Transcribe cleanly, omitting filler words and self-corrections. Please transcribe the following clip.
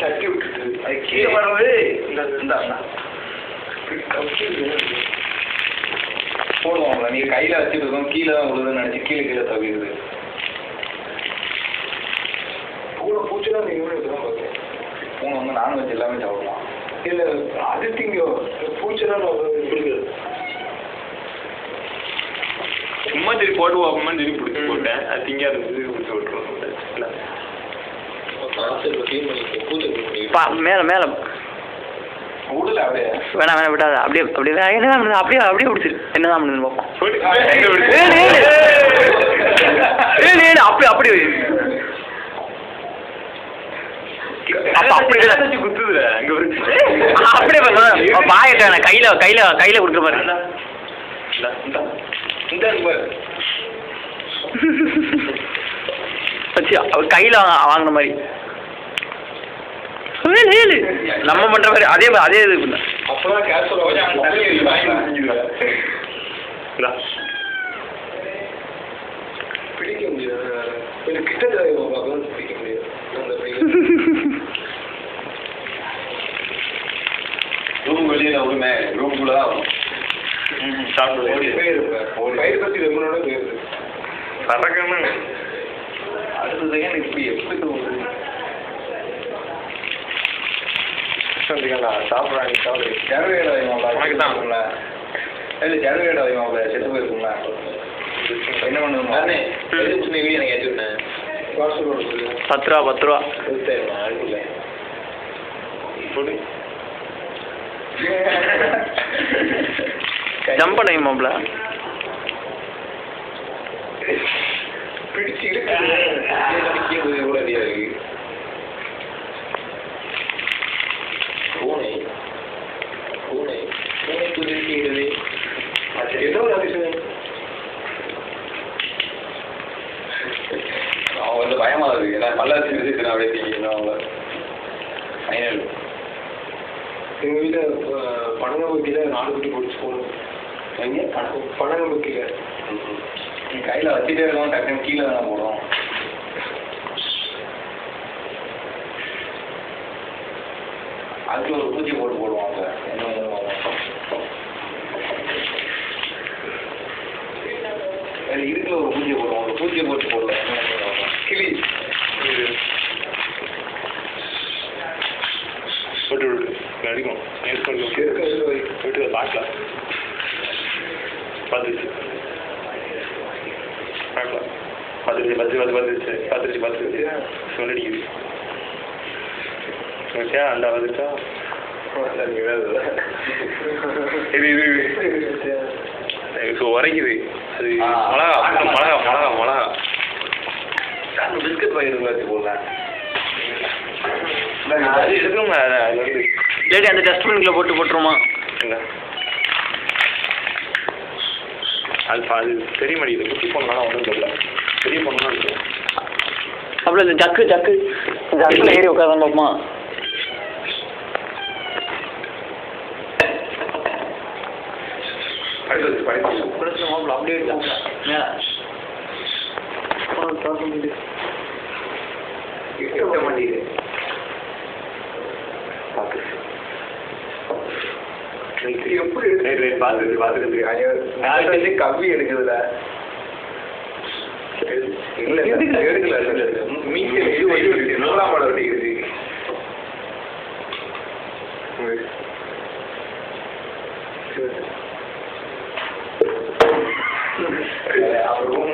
தட்டி விட்டுட்டு அது கீழே வரும்போது இந்த போடுவாங்களா நீங்க கையில வச்சுட்டு இருக்கோம் கீழே தான் விழுதுன்னு நினைச்சு கீழே கீழே தவிடுது பூச்செல்லாம் நீங்க பார்த்தேன் பூனை வந்து நான்வெஜ் எல்லாமே சாப்பிடுவான் இல்லை அது திங்க பூச்செல்லாம் பிடிக்காது சும்மா சரி போட்டு பார்ப்போம்னு சொல்லி பிடிச்சி போட்டேன் அது திங்க இருந்தது பிடிச்சி விட்டுருவோம் மேல மேல விடல அப்படியே வேணாம் வேணாம் விடாத அப்படியே அப்படியே என்னதான் பண்ணுது அப்படியே அப்படியே பிடிச்சிரு என்னதான் பண்ணுதுன்னு பார்ப்போம் அப்படி அப்படி குத்துதுல அங்க அப்படியே பாயட்ட கையில கையில கையில கொடுக்குற பாரு வச்சு அவர் கையில வாங்கின மாதிரி நம்ம பண்ற மாதிரி அதே அதே இது அப்பதான் பிடிக்க முடியாது கொஞ்சம் கிட்ட பிடிக்க முடியாது ரூம் வெளியில உரிமை ரூம்குள்ள தான் வரும் சாப்பிட்டு ஒரு வயிறு பத்தி வெம்மனோட போயிருது பறக்கணும் அடுத்த செகண்ட் இப்படி எப்படி தோணுது சாப்பிட்றாங்க சாப்பிடு ஜனவேட உனக்கு தான் இல்லை ஜனவேட வைமாவில் செத்து போயிருக்குங்களா என்ன பண்ணுவோம் வீடியோ எனக்கு ஏற்றிவிட்டேன் ₹10 அனுப்பல ஜம்ப் பண்ணிமாப்ல பிடிச்சி இருக்கு எவ்வளோ அதிகம் இருக்கு பூனை பூனை பூனை குதிக்கிறது ஏதோ ஒரு அதிசயம் அவன் வந்து பயமாக இருக்கு ஏன்னா பல்லாச்சு விசிட்டு அப்படியே தீங்கன்னா அவங்க ஃபைனல் எங்கள் வீட்டில் பனங்கம்பக்கியில் 4 குட்டி பிடிச்சி போகணும் எங்கே பனங்கம்பக்கியில் நீ கையில் வச்சுட்டே இருக்கோம் டக்குன்னு கீழே தானே போடும் அதுக்கு ஒரு பூச்சி போட்டு போடுவாங்க இதுக்குள்ள ஒரு பூச்சியை போடுவாங்க பூச்சியை போட்டு போடுவாங்க கிளி போட்டு விடு நடிக்கும் விட்டு பார்க்கலாம் பார்த்துச்சு பார்க்கலாம் பார்த்துருச்சு சொல்லிடிக்குது ஓகே அந்த வந்துச்சா இது உரைக்குது அது மிளகா பிஸ்கட் பாக்கெட் வச்சு போடலாம் அது இருக்குங்க அது வந்து இல்லாட்டி அந்த டஸ்ட்பின்குள்ளே போட்டுருமா அது தெரிய மாட்டேங்குது குட்டி பொண்ணாலும் ஒன்றும் தெரியல பெரிய பொண்ணா இருக்கு அப்புறம் இந்த ஜக்குல ஏறி உட்காதான் பார்ப்போமா அப்படியே எப்படி பார்த்துட்டு கவ்வி எடுக்குதுல இல்ல எடுக்கல மீன் இது 100ஆம் படம் வெட்டிக்கிறது அவர் ரூம்